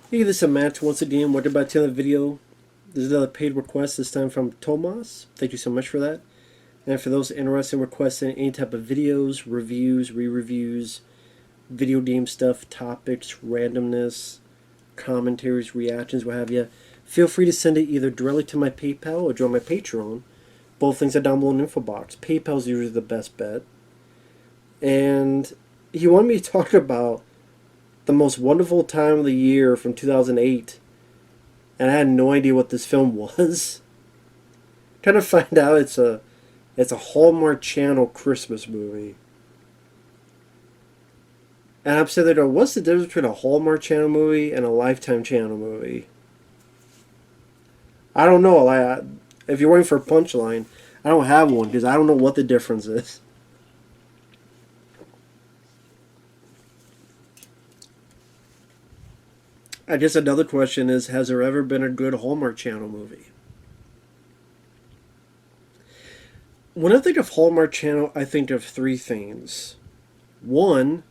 Hey, this is Matt once again. What about the video? There's another paid request, this time from Tomas. Thank you so much for that. And for those interested in requesting any type of videos, reviews, re-reviews, video game stuff, topics, randomness, commentaries, reactions, what have you, feel free to send it either directly to my PayPal or join my Patreon. Both things are down below in the info box. PayPal is usually the best bet. And he wanted me to talk about the most wonderful time of the year from 2008, and I had no idea what this film was. Kind of find out it's a Hallmark Channel Christmas movie. And I'm sitting there, what's the difference between a Hallmark Channel movie and a Lifetime Channel movie? I don't know. If you're waiting for a punchline, I don't have one because I don't know what the difference is. I guess another question is, has there ever been a good Hallmark Channel movie? When I think of Hallmark Channel, I think of three things. One,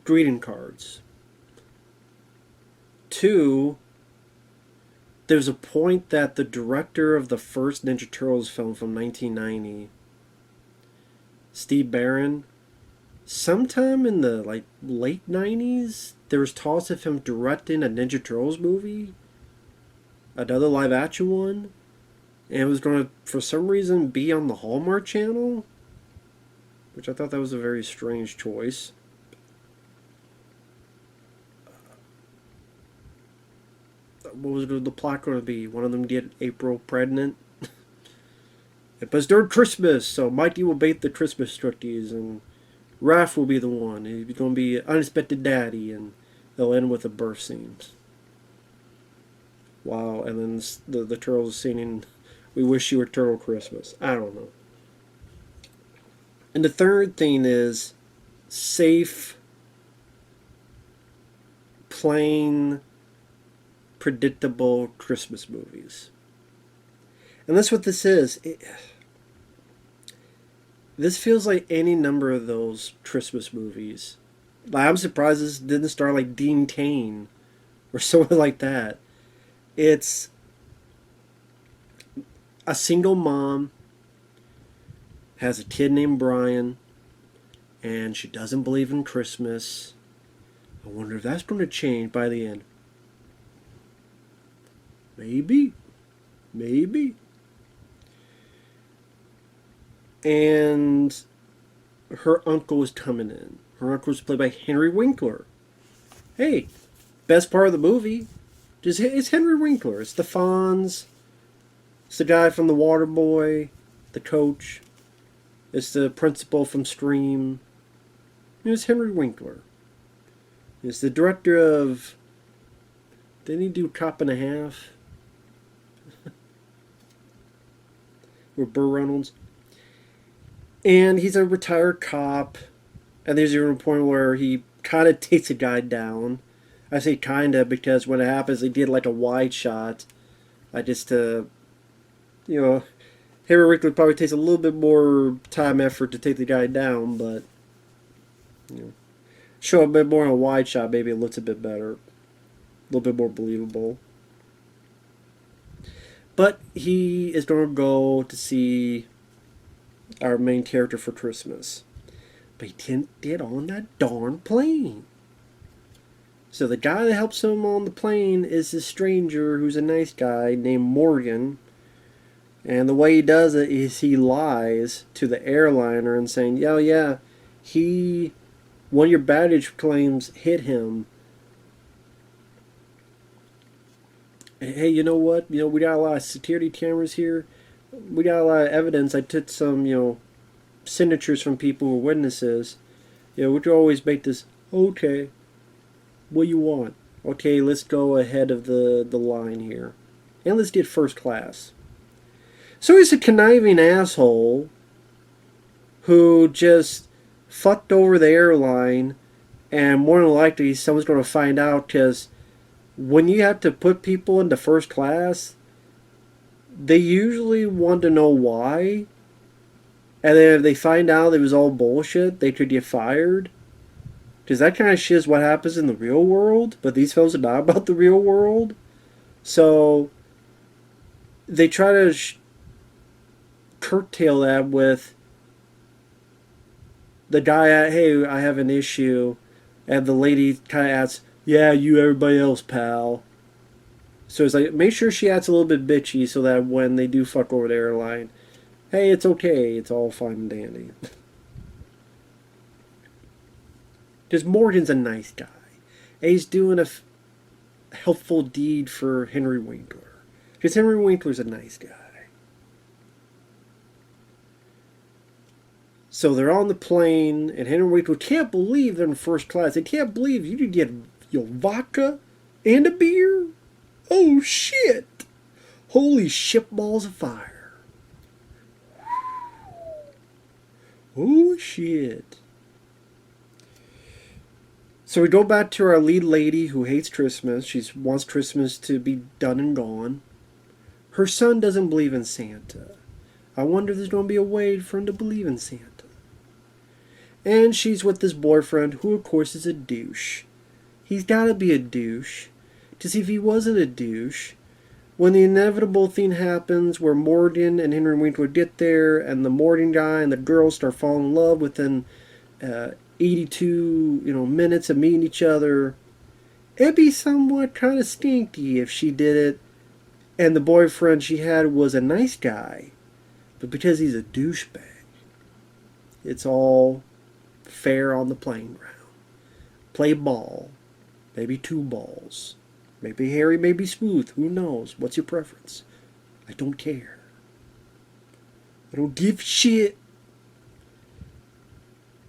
greeting cards. Two, there's a point that the director of the first Ninja Turtles film from 1990, Steve Barron, sometime in the late 90s, there was talks of him directing a Ninja Turtles movie, another live action one, and it was going to, for some reason, be on the Hallmark Channel, which I thought that was a very strange choice. What was the plot going to be? One of them get April pregnant. It was during Christmas, so Mikey will bake the Christmas turkeys, and Raph will be the one. He's going to be an unexpected daddy, and they'll end with a birth scene. Wow, and then the turtles singing, "We wish you a turtle Christmas." I don't know. And the third thing is safe, plain, predictable Christmas movies. And that's what this is. This feels like any number of those Christmas movies. Like, I'm surprised this didn't start like Dean Cain or someone like that. It's a single mom has a kid named Brian, and she doesn't believe in Christmas. I wonder if that's going to change by the end. Maybe. Maybe. And her uncle is coming in. Her uncle is played by Henry Winkler. Hey, best part of the movie, it's Henry Winkler. It's the Fonz. It's the guy from The Waterboy, the coach. It's the principal from Scream. It's Henry Winkler. It's the director of... Didn't he do Cop and a Half? With Burr Reynolds. And he's a retired cop. And there's even a point where he kind of takes a guy down. I say kind of because when it happens, they did like a wide shot. Just to, Henry Winkler probably takes a little bit more time, effort to take the guy down, but, show a bit more on a wide shot, maybe it looks a bit better. A little bit more believable. But he is going to go to see our main character for Christmas. But he didn't get on that darn plane. So the guy that helps him on the plane is this stranger who's a nice guy named Morgan. And the way he does it is he lies to the airliner and saying, yeah, one of your baggage claims hit him. Hey, you know what? We got a lot of security cameras here. We got a lot of evidence. I took some, signatures from people who were witnesses. We could always make this. Okay, what do you want? Okay, let's go ahead of the line here. And let's get first class. So he's a conniving asshole who just fucked over the airline, and more than likely someone's going to find out, because when you have to put people into first class, they usually want to know why. And then if they find out it was all bullshit, they could get fired. Because that kind of shit is what happens in the real world, but these films are not about the real world. So they try to curtail that with the guy at, hey, I have an issue, and the lady kind of asks, yeah, you, everybody else, pal. So it's like, make sure she acts a little bit bitchy so that when they do fuck over the airline, hey, it's okay, it's all fine and dandy. Because Morgan's a nice guy. And he's doing a helpful deed for Henry Winkler. Because Henry Winkler's a nice guy. So they're on the plane, and Henry Winkler can't believe they're in first class. They can't believe you could get vodka and a beer. Oh shit! Holy shitballs of fire! Oh shit! So we go back to our lead lady who hates Christmas. She wants Christmas to be done and gone. Her son doesn't believe in Santa. I wonder if there's going to be a way for him to believe in Santa. And she's with this boyfriend, who of course is a douche. He's got to be a douche. Because if he wasn't a douche, when the inevitable thing happens where Morgan and Henry Winkler get there, and the Morgan guy and the girl start falling in love within 82 minutes of meeting each other, it'd be somewhat kind of stinky if she did it and the boyfriend she had was a nice guy, but because he's a douchebag, it's all fair on the playing ground. Play ball. Maybe 2 balls. Maybe hairy, maybe smooth. Who knows? What's your preference? I don't care. I don't give shit.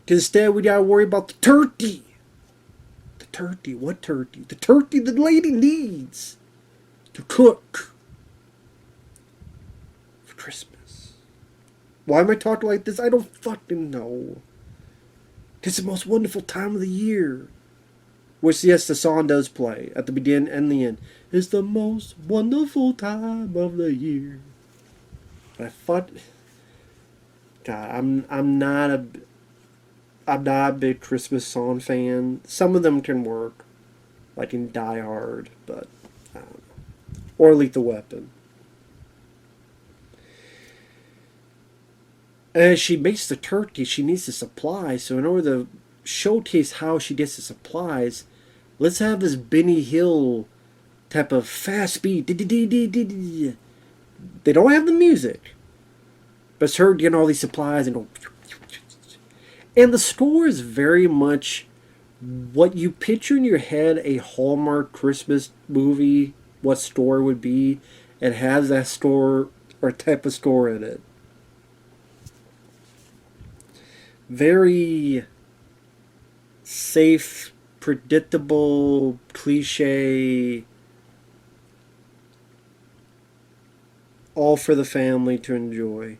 Because instead we gotta worry about the turkey. The turkey. What turkey? The turkey the lady needs to cook for Christmas. Why am I talking like this? I don't fucking know. It's the most wonderful time of the year. Which, yes, the song does play at the beginning and the end. It's the most wonderful time of the year. But I thought, God, I'm not a big Christmas song fan. Some of them can work, like in Die Hard, but I don't know. Or Lethal Weapon. As she makes the turkey, she needs the supplies. So in order to showcase how she gets the supplies, let's have this Benny Hill type of fast speed. They don't have the music, but it's her getting all these supplies and go. And the score is very much what you picture in your head a Hallmark Christmas movie, what score would be. It has that score or type of score in it. Very safe, predictable, cliche, all for the family to enjoy.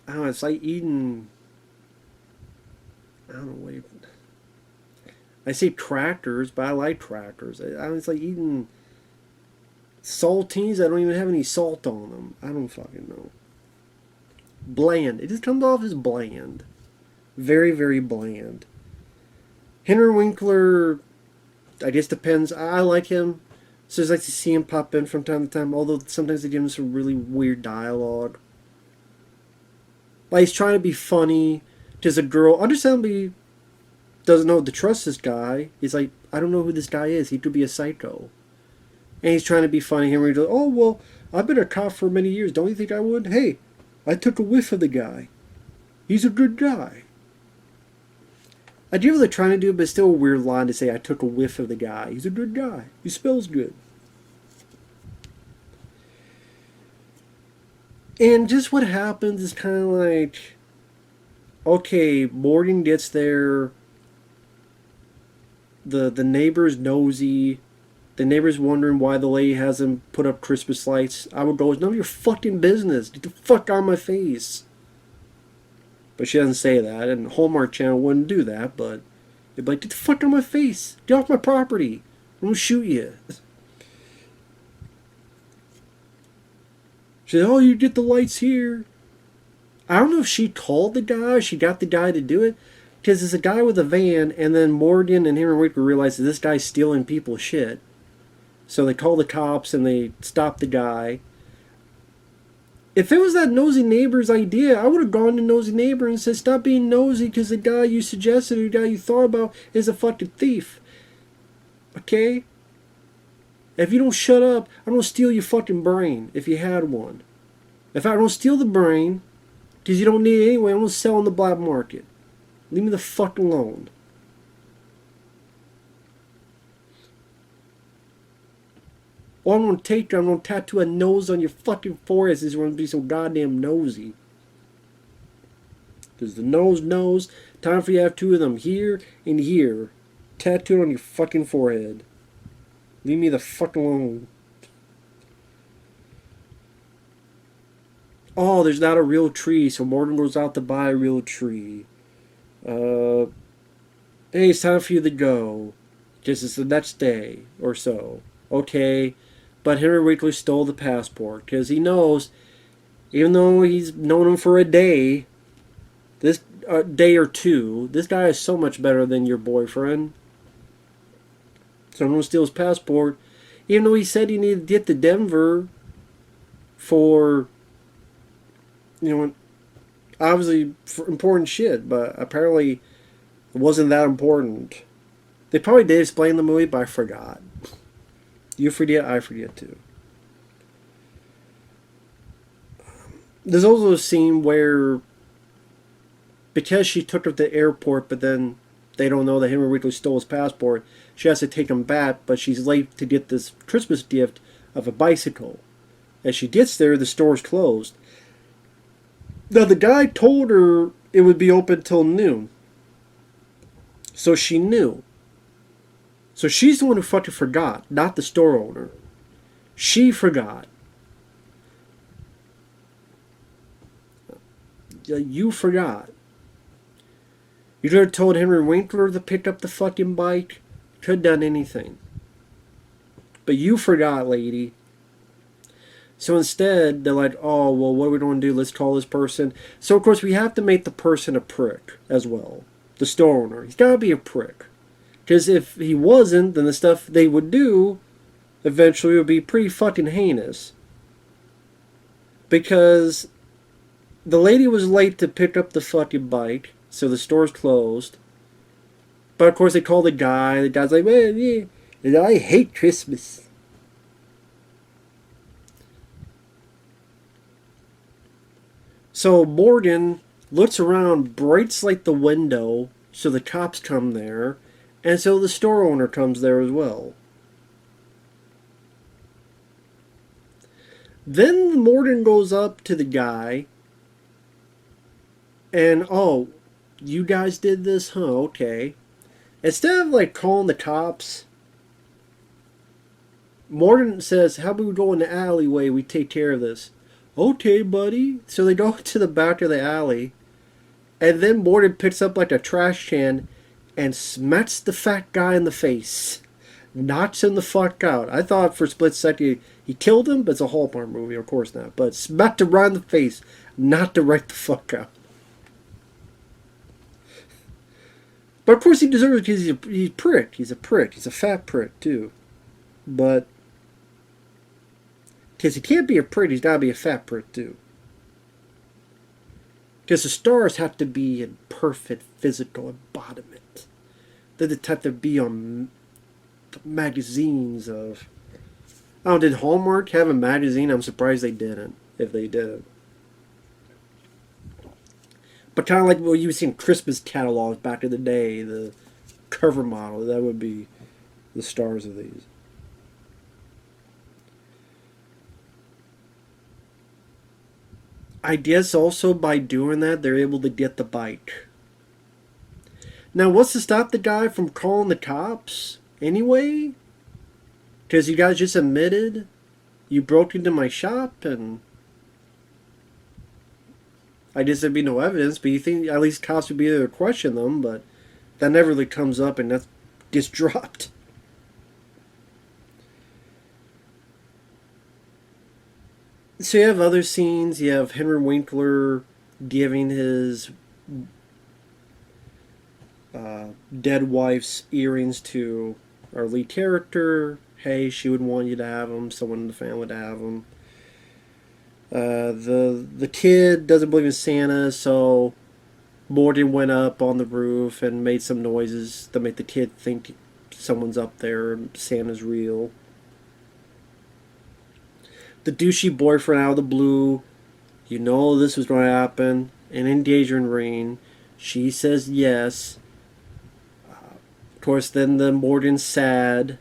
I don't know, it's like eating, I don't know what I say crackers, but I like crackers. It's like eating saltines that don't even have any salt on them. I don't fucking know. Bland. It just comes off as bland. Very, very bland. Henry Winkler, I guess depends. I like him. So I like to see him pop in from time to time, although sometimes they give him some really weird dialogue. Like he's trying to be funny. Because a girl, understandably, doesn't know to trust this guy. He's like, I don't know who this guy is. He could be a psycho. And he's trying to be funny. Henry's like, oh, well, I've been a cop for many years. Don't you think I would? Hey, I took a whiff of the guy. He's a good guy. I do what they're trying to do, but it's still a weird line to say, I took a whiff of the guy. He's a good guy. He smells good. And just what happens is kind of like, okay, Morgan gets there. The neighbor's nosy. The neighbor's wondering why the lady hasn't put up Christmas lights. I would go, it's none of your fucking business. Get the fuck out of my face. But she doesn't say that, and Hallmark Channel wouldn't do that, but they'd be like, get the fuck out of my face. Get off my property. I'm gonna shoot you. She said, oh, you get the lights here. I don't know if she called the guy, she got the guy to do it, because it's a guy with a van, and then Morgan and Henry Winkler realize that this guy's stealing people's shit. So they call the cops and they stop the guy. If it was that nosy neighbor's idea, I would have gone to nosy neighbor and said, stop being nosy because the guy you suggested, the guy you thought about, is a fucking thief. Okay? If you don't shut up, I'm going to steal your fucking brain if you had one. If I don't steal the brain, because you don't need it anyway, I'm going to sell on the black market. Leave me the fuck alone. Or I'm going to take you, I'm going to tattoo a nose on your fucking forehead since you want to be so goddamn nosy. Because the nose knows. Time for you to have two of them here and here. Tattooed on your fucking forehead. Leave me the fuck alone. Oh, there's not a real tree, so Morgan goes out to buy a real tree. Hey, it's time for you to go. Just it's the next day or so. Okay. But Henry Winkler stole the passport because he knows, even though he's known him for a day, this day or two, this guy is so much better than your boyfriend. So I'm going to steal his passport, even though he said he needed to get to Denver for, obviously for important shit, but apparently it wasn't that important. They probably did explain the movie, but I forgot. You forget, I forget too. There's also a scene where, because she took him to the airport, but then they don't know that Henry Winkler stole his passport, she has to take him back, but she's late to get this Christmas gift of a bicycle. As she gets there, the store's closed. Now, the guy told her it would be open till noon. So she knew. So she's the one who fucking forgot, not the store owner. She forgot. You forgot. You could have told Henry Winkler to pick up the fucking bike. Could have done anything. But you forgot, lady. So instead, they're like, oh, well, what are we going to do? Let's call this person. So, of course, we have to make the person a prick as well. The store owner. He's got to be a prick. Because if he wasn't, then the stuff they would do eventually would be pretty fucking heinous. Because the lady was late to pick up the fucking bike, so the store's closed. But of course they call the guy. The guy's like, well, yeah, I hate Christmas. So Morgan looks around, brights light the window, so the cops come there. And so the store owner comes there as well. Then Morgan goes up to the guy. And, oh, you guys did this? Huh, okay. Instead of, like, calling the cops, Morgan says, how about we go in the alleyway? We take care of this. Okay, buddy. So they go to the back of the alley. And then Morgan picks up, like, a trash can and smacks the fat guy in the face. Knocks him the fuck out. I thought for a split second he killed him, but it's a Hallmark movie, of course not. But smacked him right in the face. Knocked him right the fuck out. But of course he deserves it because he's a prick. He's a prick. He's a fat prick, too. But because he can't be a prick, he's got to be a fat prick, too. Because the stars have to be in perfect physical embodiment. They're the type to be on magazines of... Oh, did Hallmark have a magazine? I'm surprised they didn't, if they did. But kind of like what you see in Christmas catalogs back in the day, the cover model, that would be the stars of these. I guess also by doing that, they're able to get the bike. Now, what's to stop the guy from calling the cops anyway? Because you guys just admitted you broke into my shop and I guess there'd be no evidence, but you think at least cops would be there to question them, but that never really comes up and that gets dropped. So you have other scenes. You have Henry Winkler giving his dead wife's earrings to our lead character. Hey, she would want you to have them. Someone in the family would have them. The kid doesn't believe in Santa, so Morgan went up on the roof and made some noises to make the kid think someone's up there and Santa's real. The douchey boyfriend out of the blue, you know this was going to happen. An engagement ring. She says yes. Of course, then the Morgan's sad.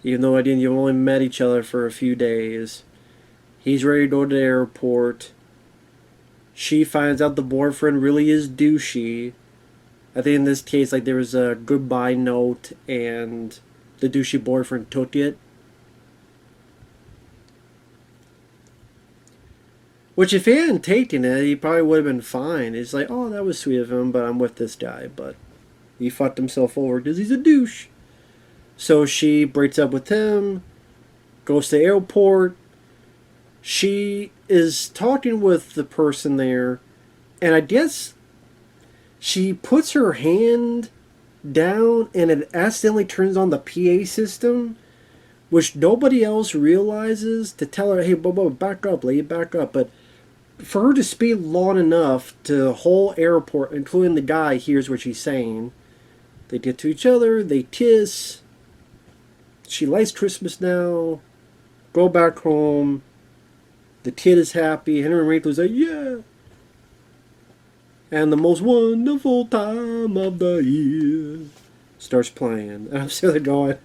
Even though you only met each other for a few days. He's ready to go to the airport. She finds out the boyfriend really is douchey. I think in this case, like, there was a goodbye note and the douchey boyfriend took it. Which, if he hadn't taken it, he probably would have been fine. It's like, oh, that was sweet of him, but I'm with this guy. But he fucked himself over because he's a douche. So she breaks up with him, goes to the airport. She is talking with the person there, and I guess she puts her hand down and it accidentally turns on the PA system, which nobody else realizes, to tell her, hey, back up, lady, back up. But for her to speak long enough to the whole airport, including the guy, hears what she's saying. They get to each other, they kiss. She likes Christmas now. Go back home. The kid is happy. Henry Winkler's like, yeah. And the most wonderful time of the year starts playing. And I'm sitting there going,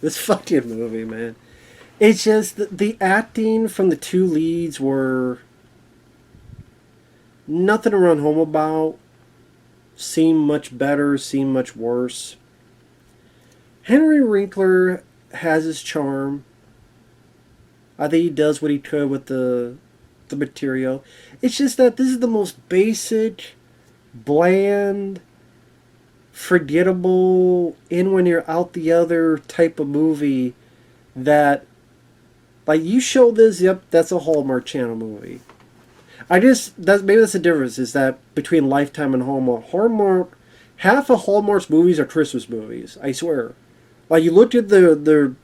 this fucking movie, man. It's just the acting from the two leads were nothing to run home about. Seemed much better, seemed much worse. Henry Winkler has his charm. I think he does what he could with the material. It's just that this is the most basic, bland, forgettable, in when you're out the other type of movie that, like, you show this, yep, that's a Hallmark Channel movie. Maybe that's the difference, is that between Lifetime and Hallmark, half of Hallmark's movies are Christmas movies, I swear. Like, you looked at the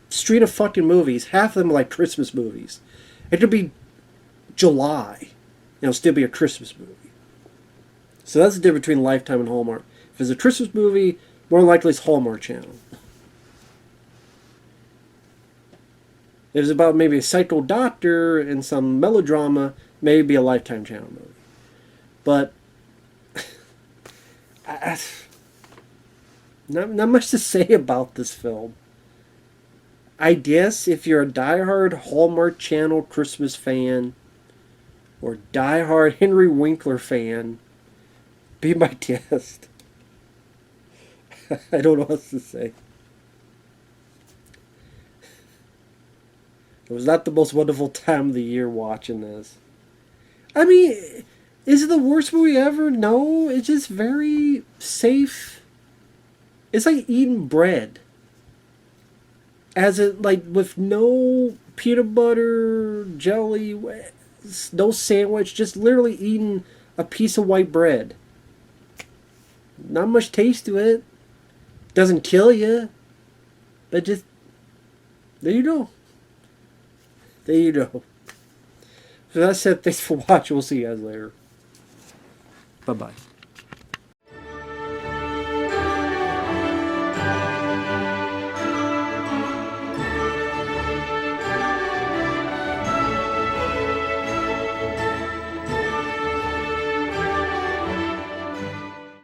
street of fucking movies, half of them are like Christmas movies. It could be July, and it'll still be a Christmas movie. So that's the difference between Lifetime and Hallmark. If it's a Christmas movie, more likely it's Hallmark Channel. If it's about maybe a psycho doctor and some melodrama, maybe a Lifetime Channel movie. But not much to say about this film. I guess if you're a diehard Hallmark Channel Christmas fan or diehard Henry Winkler fan, be my guest. I don't know what else to say. It was not the most wonderful time of the year watching this. I mean, is it the worst movie ever? No, it's just very safe. It's like eating bread. With no peanut butter, jelly, no sandwich, just literally eating a piece of white bread. Not much taste to it. Doesn't kill you. But just, there you go. There you go. So that said, thanks for watching. We'll see you guys later. Bye-bye.